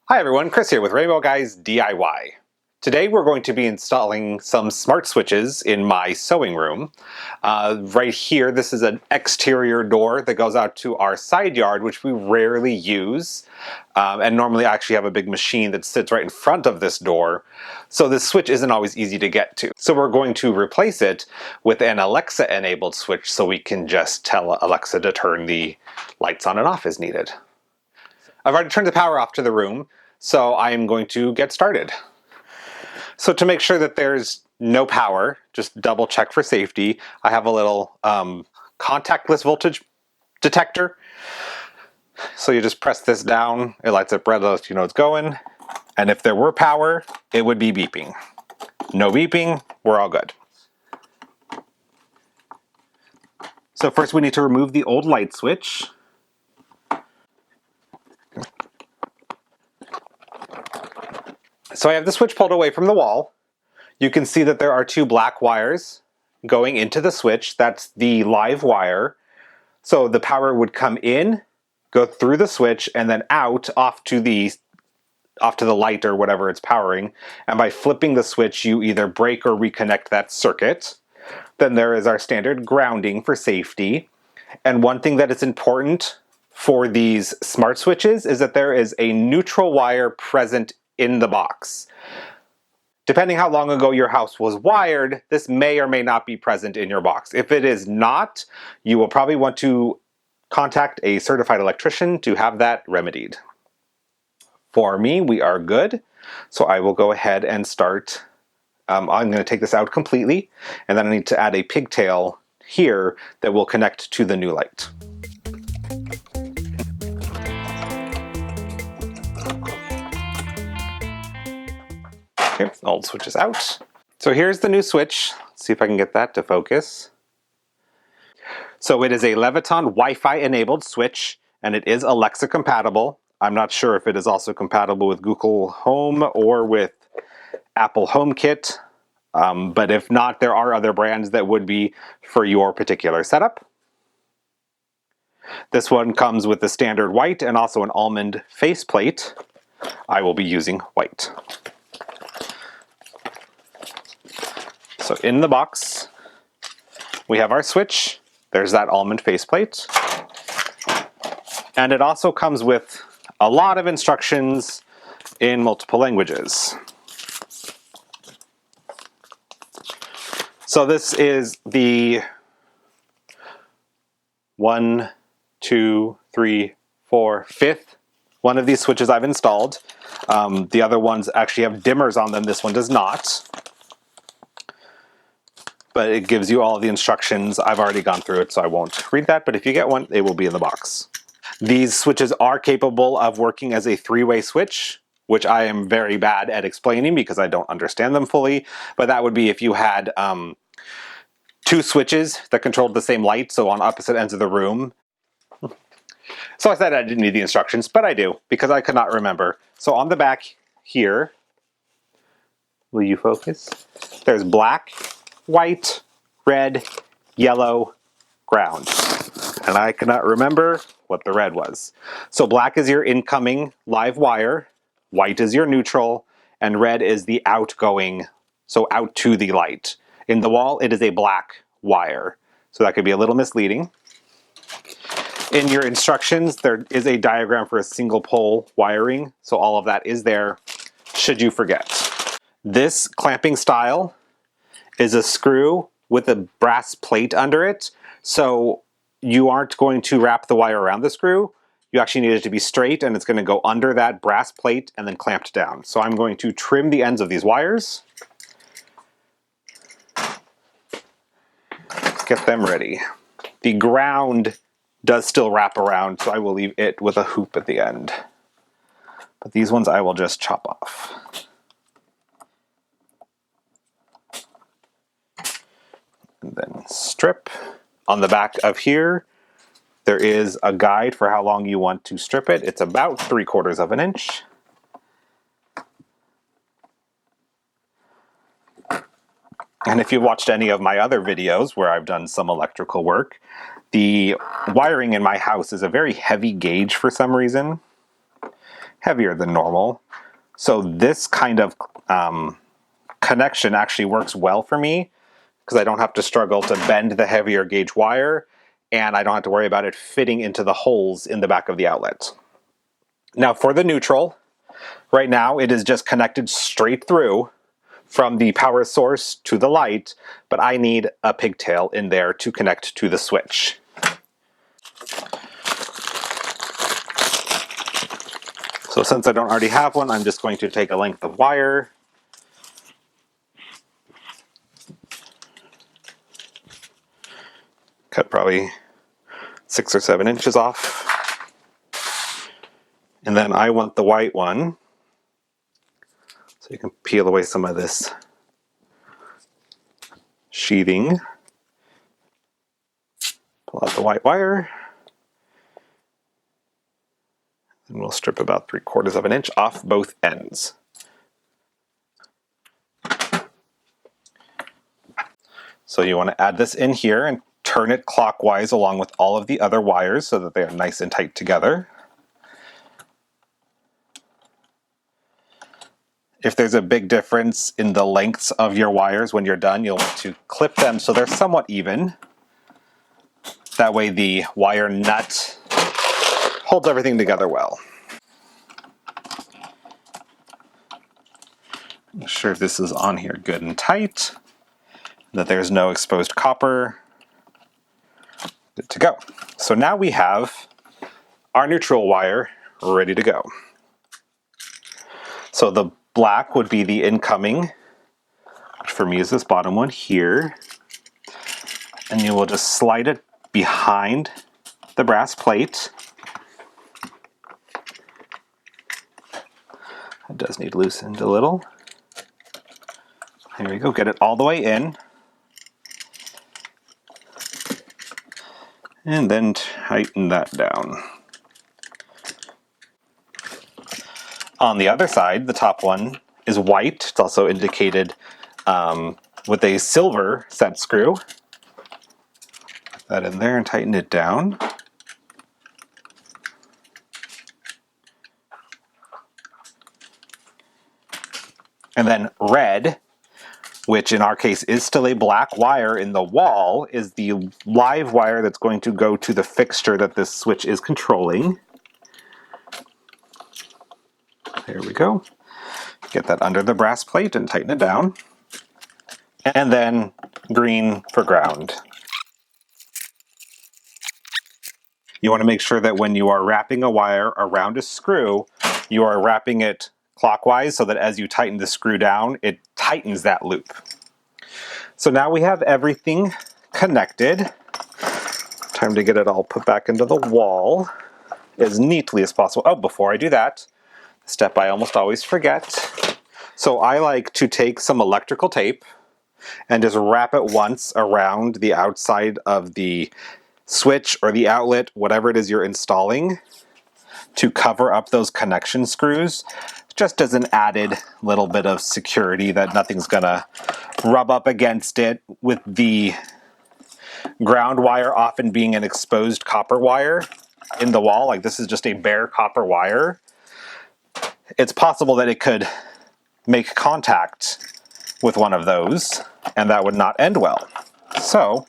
Hi everyone, Chris here with Rainbow Guys DIY. Today we're going to be installing some smart switches in my sewing room. Right here, this is an exterior door that goes out to our side yard, which we rarely use. And normally I actually have a big machine that sits right in front of this door. So this switch isn't always easy to get to. So we're going to replace it with an Alexa enabled switch so we can just tell Alexa to turn the lights on and off as needed. I've already turned the power off to the room, so I am going to get started. So to make sure that there's no power, just double check for safety, I have a little contactless voltage detector. So you just press this down, it lights up red, lets you know it's going. And if there were power, it would be beeping. No beeping, we're all good. So first we need to remove the old light switch. So I have the switch pulled away from the wall. You can see that there are two black wires going into the switch. That's the live wire. So the power would come in, go through the switch, and then out off to the light or whatever it's powering. And by flipping the switch, you either break or reconnect that circuit. Then there is our standard grounding for safety. And one thing that is important for these smart switches is that there is a neutral wire present in the box. Depending how long ago your house was wired, this may or may not be present in your box. If it is not, you will probably want to contact a certified electrician to have that remedied. For me, we are good, so I will go ahead and start. I'm going to take this out completely, and then I need to add a pigtail here that will connect to the new light. Okay, the old switch is out. So here's the new switch. Let's see if I can get that to focus. So it is a Leviton Wi-Fi enabled switch, and it is Alexa compatible. I'm not sure if it is also compatible with Google Home or with Apple HomeKit, but if not, there are other brands that would be for your particular setup. This one comes with the standard white and also an almond faceplate. I will be using white. So in the box, we have our switch. There's that almond faceplate. And it also comes with a lot of instructions in multiple languages. So this is the 1, 2, 3, 4, 5th one of these switches I've installed. The other ones actually have dimmers on them. This one does not. But it gives you all of the instructions. I've already gone through it, so I won't read that, but if you get one, it will be in the box. These switches are capable of working as a three-way switch, which I am very bad at explaining because I don't understand them fully, but that would be if you had two switches that controlled the same light, so on opposite ends of the room. So I said I didn't need the instructions, but I do, because I could not remember. So on the back here, will you focus? There's black, white, red, yellow, ground. And I cannot remember what the red was. So black is your incoming live wire, white is your neutral, and red is the outgoing, so out to the light. In the wall, it is a black wire. So that could be a little misleading. In your instructions, there is a diagram for a single pole wiring, so all of that is there, should you forget. This clamping style is a screw with a brass plate under it, so you aren't going to wrap the wire around the screw. You actually need it to be straight, and it's going to go under that brass plate and then clamped down. So I'm going to trim the ends of these wires. Let's get them ready. The ground does still wrap around, so I will leave it with a hoop at the end. But these ones I will just chop off. And then strip. On the back of here, there is a guide for how long you want to strip it. It's about 3/4 of an inch. And if you've watched any of my other videos where I've done some electrical work, the wiring in my house is a very heavy gauge for some reason. heavier than normal. So this kind of connection actually works well for me because I don't have to struggle to bend the heavier gauge wire, and I don't have to worry about it fitting into the holes in the back of the outlet. Now for the neutral, right now it is just connected straight through from the power source to the light, but I need a pigtail in there to connect to the switch. So since I don't already have one, I'm just going to take a length of wire, cut probably 6 or 7 inches off. And then I want the white one, so you can peel away some of this sheathing. Pull out the white wire, and we'll strip about 3/4 of an inch off both ends. So you want to add this in here and turn it clockwise along with all of the other wires so that they are nice and tight together. If there's a big difference in the lengths of your wires when you're done, you'll want to clip them so they're somewhat even. That way the wire nut holds everything together well. Make sure this is on here good and tight, that there's no exposed copper. Good to go. So now we have our neutral wire ready to go. So the black would be the incoming, which for me is this bottom one here. And you will just slide it behind the brass plate. It does need loosened a little. There we go, get it all the way in. And then tighten that down. On the other side, the top one is white. It's also indicated with a silver set screw. Put that in there and tighten it down. And then red, which in our case is still a black wire in the wall, is the live wire that's going to go to the fixture that this switch is controlling. There we go. Get that under the brass plate and tighten it down. And then green for ground. You want to make sure that when you are wrapping a wire around a screw, you are wrapping it clockwise so that as you tighten the screw down, it tightens that loop. So now we have everything connected. Time to get it all put back into the wall as neatly as possible. Oh, before I do that, a step I almost always forget. So I like to take some electrical tape and just wrap it once around the outside of the switch or the outlet, whatever it is you're installing, to cover up those connection screws, just as an added little bit of security that nothing's gonna rub up against it, with the ground wire often being an exposed copper wire in the wall. Like this is just a bare copper wire. It's possible that it could make contact with one of those, and that would not end well. So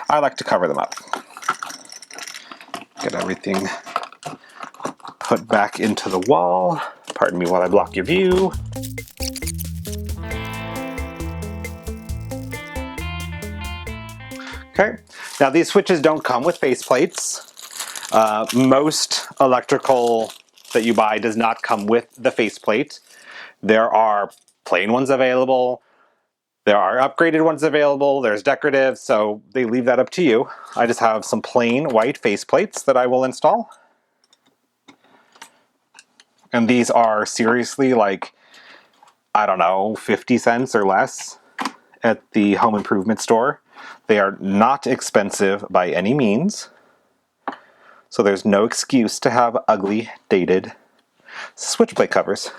I like to cover them up. Get everything put back into the wall. Pardon me while I block your view. Okay, now these switches don't come with faceplates. Most electrical that you buy does not come with the faceplate. There are plain ones available. There are upgraded ones available. There's decorative, so they leave that up to you. I just have some plain white faceplates that I will install. And these are seriously like, I don't know, 50 cents or less at the home improvement store. They are not expensive by any means. So there's no excuse to have ugly, dated switch plate covers.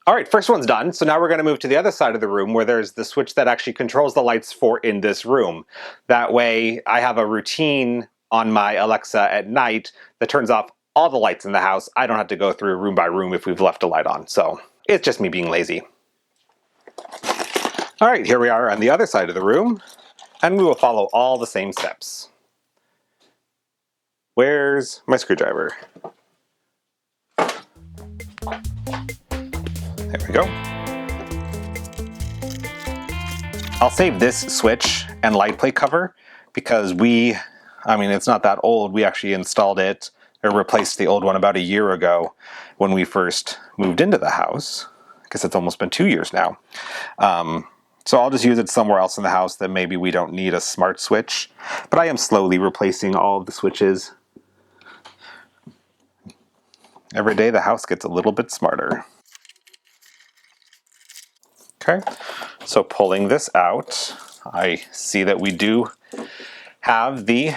All right, first one's done. So now we're going to move to the other side of the room where there's the switch that actually controls the lights for in this room. That way I have a routine on my Alexa at night that turns off all the lights in the house. I don't have to go through room by room if we've left a light on. So it's just me being lazy. All right, here we are on the other side of the room, and we will follow all the same steps. Where's my screwdriver? There we go. I'll save this switch and light plate cover because it's not that old. We actually installed it or replaced the old one about a year ago when we first moved into the house. I guess it's almost been 2 years now. So I'll just use it somewhere else in the house that maybe we don't need a smart switch. But I am slowly replacing all of the switches. Every day the house gets a little bit smarter. Okay, so pulling this out, I see that we do have the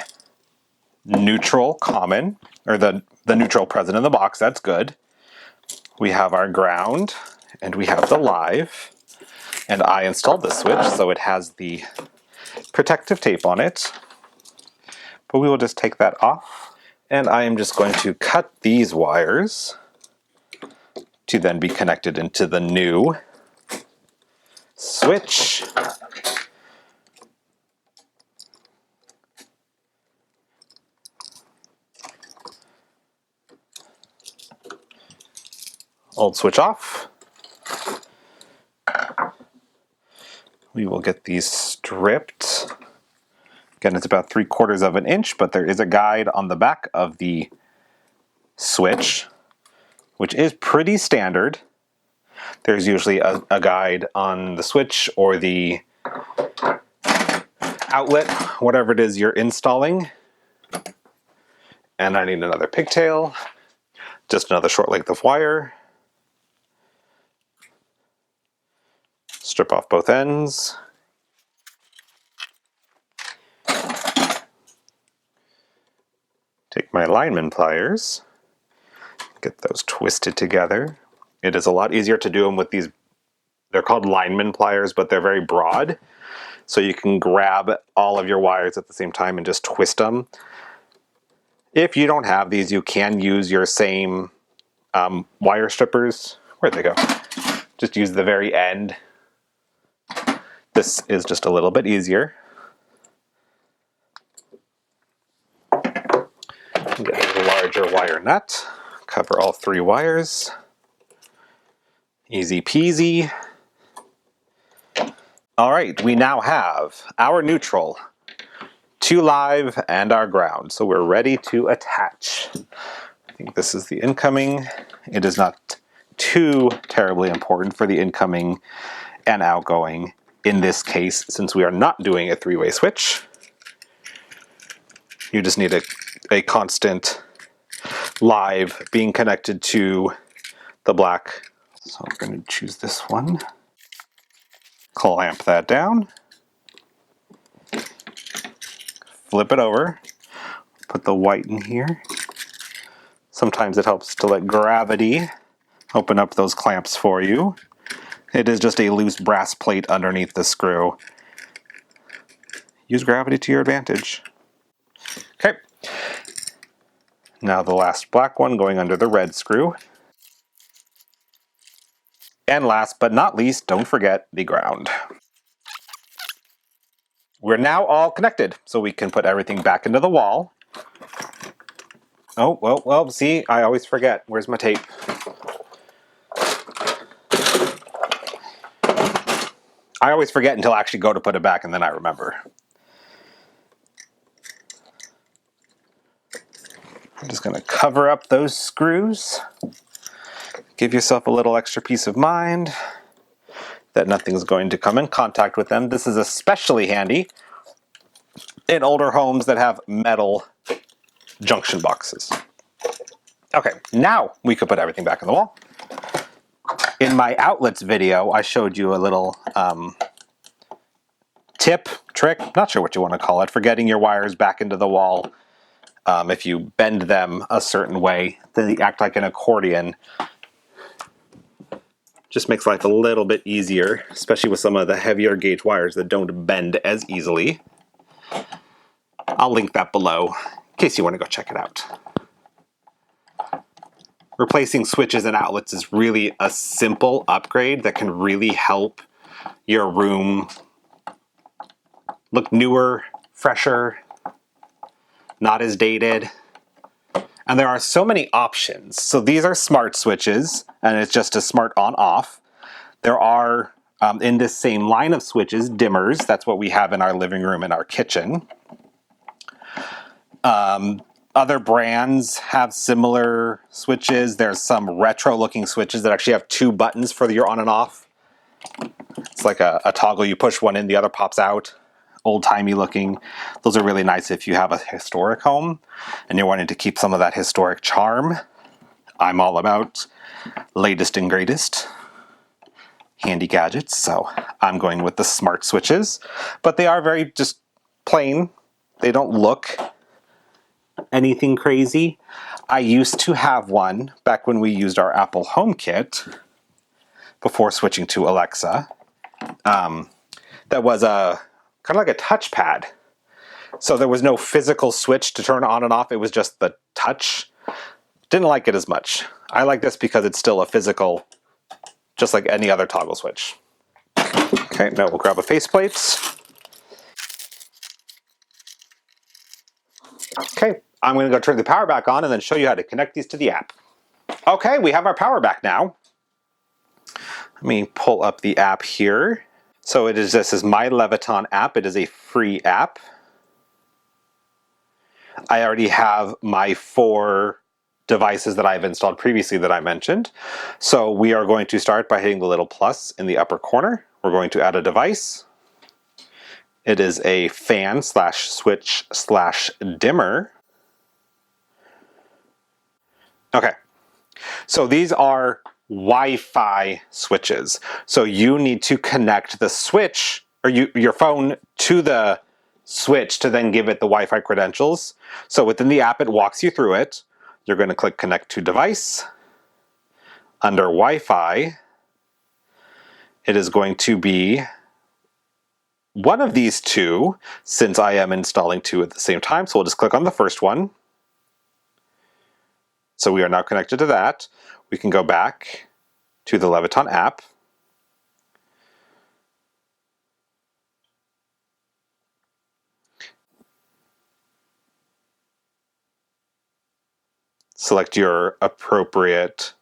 neutral common, or the neutral present in the box. That's good. We have our ground, and we have the live. And I installed the switch, so it has the protective tape on it. But we will just take that off. And I am just going to cut these wires to then be connected into the new switch. Old switch off. We will get these stripped. Again, it's about 3/4 of an inch, but there is a guide on the back of the switch, which is pretty standard. There's usually a guide on the switch or the outlet, whatever it is you're installing. And I need another pigtail, just another short length of wire. Strip off both ends. Take my lineman pliers, get those twisted together. It is a lot easier to do them with these, they're called lineman pliers, but they're very broad. So you can grab all of your wires at the same time and just twist them. If you don't have these, you can use your same wire strippers. Where'd they go? Just use the very end. This is just a little bit easier. Get a larger wire nut. Cover all 3 wires. Easy peasy. All right, we now have our neutral, 2 live, and our ground. So we're ready to attach. I think this is the incoming. It is not too terribly important for the incoming and outgoing in this case, since we are not doing a 3-way switch. You just need a constant live being connected to the black. So I'm going to choose this one. Clamp that down. Flip it over. Put the white in here. Sometimes it helps to let gravity open up those clamps for you. It is just a loose brass plate underneath the screw. Use gravity to your advantage. Okay. Now the last black one going under the red screw. And last but not least, don't forget the ground. We're now all connected, so we can put everything back into the wall. Oh, well, see, I always forget. Where's my tape? I always forget until I actually go to put it back, and then I remember. I'm just going to cover up those screws. Give yourself a little extra peace of mind that nothing's going to come in contact with them. This is especially handy in older homes that have metal junction boxes. Okay, now we could put everything back on the wall. In my outlets video, I showed you a little tip, trick, not sure what you want to call it, for getting your wires back into the wall. If you bend them a certain way, they act like an accordion. Just makes life a little bit easier, especially with some of the heavier gauge wires that don't bend as easily. I'll link that below in case you want to go check it out. replacing switches and outlets is really a simple upgrade that can really help your room look newer, fresher, not as dated. And there are so many options. So these are smart switches, and it's just a smart on-off. There are, in this same line of switches, dimmers. That's what we have in our living room and our kitchen. Other brands have similar switches. There's some retro-looking switches that actually have two buttons for your on and off. It's like a toggle. You push one in, the other pops out. Old-timey looking. Those are really nice if you have a historic home and you're wanting to keep some of that historic charm. I'm all about latest and greatest handy gadgets, so I'm going with the smart switches. But they are very just plain. They don't look anything crazy. I used to have one back when we used our Apple HomeKit before switching to Alexa. That was a kind of like a touchpad. So there was no physical switch to turn on and off. It was just the touch. Didn't like it as much. I like this because it's still a physical, just like any other toggle switch. Okay, now we'll grab a faceplate. Okay, I'm going to go turn the power back on and then show you how to connect these to the app. Okay, we have our power back now. Let me pull up the app here. So this is my Leviton app. It is a free app. I already have my 4 devices that I've installed previously that I mentioned. So we are going to start by hitting the little plus in the upper corner. We're going to add a device. It is a fan / switch / dimmer. Okay, so these are Wi-Fi switches. So you need to connect the switch or your phone to the switch to then give it the Wi-Fi credentials. So within the app, it walks you through it. You're going to click Connect to Device. Under Wi-Fi, it is going to be one of these two, since I am installing 2 at the same time. So we'll just click on the first one. So we are now connected to that. We can go back to the Leviton app. Select your appropriate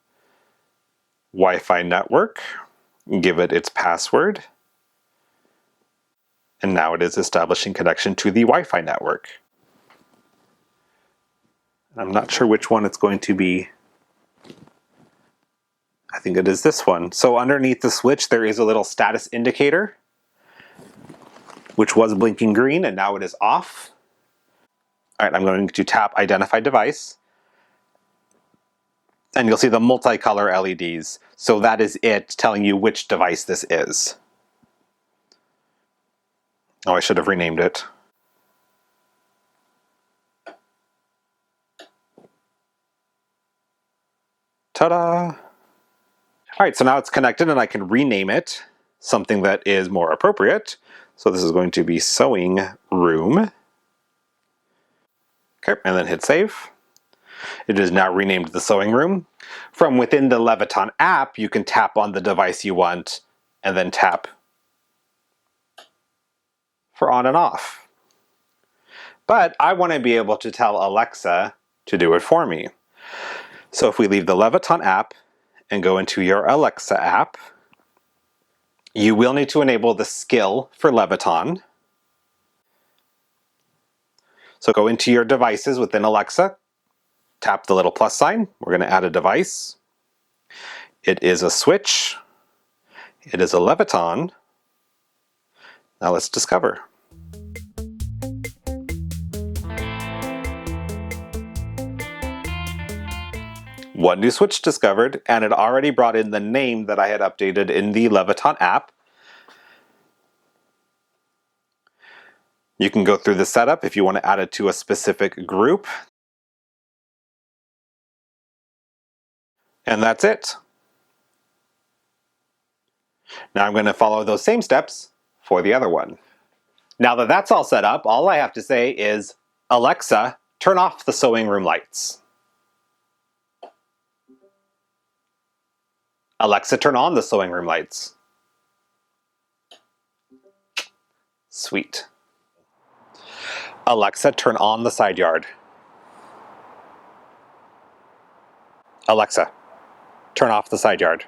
Wi-Fi network, give it its password, and now it is establishing connection to the Wi-Fi network. I'm not sure which one it's going to be. I think it is this one. So underneath the switch, there is a little status indicator, which was blinking green, and now it is off. All right, I'm going to tap Identify Device. And you'll see the multicolor LEDs. So that is it telling you which device this is. Oh, I should have renamed it. Ta-da! All right, so now it's connected and I can rename it something that is more appropriate. So this is going to be Sewing Room. Okay, and then hit Save. It is now renamed the Sewing Room. From within the Leviton app, you can tap on the device you want and then tap for on and off. But I want to be able to tell Alexa to do it for me. So if we leave the Leviton app and go into your Alexa app, you will need to enable the skill for Leviton. So go into your devices within Alexa, tap the little plus sign. We're going to add a device. It is a switch. It is a Leviton. Now let's discover. One new switch discovered, and it already brought in the name that I had updated in the Leviton app. You can go through the setup if you want to add it to a specific group. And that's it. Now I'm going to follow those same steps for the other one. Now that that's all set up, all I have to say is, Alexa, turn off the sewing room lights. Alexa, turn on the sewing room lights. Sweet. Alexa, turn on the side yard. Alexa, turn off the side yard.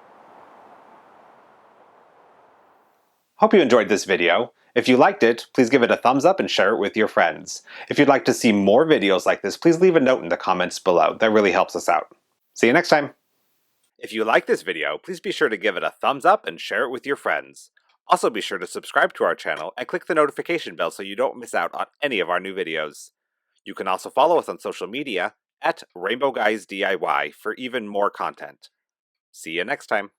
Hope you enjoyed this video. If you liked it, please give it a thumbs up and share it with your friends. If you'd like to see more videos like this, please leave a note in the comments below. That really helps us out. See you next time. If you like this video, please be sure to give it a thumbs up and share it with your friends. Also be sure to subscribe to our channel and click the notification bell so you don't miss out on any of our new videos. You can also follow us on social media at rainbowguysdiy for even more content. See you next time.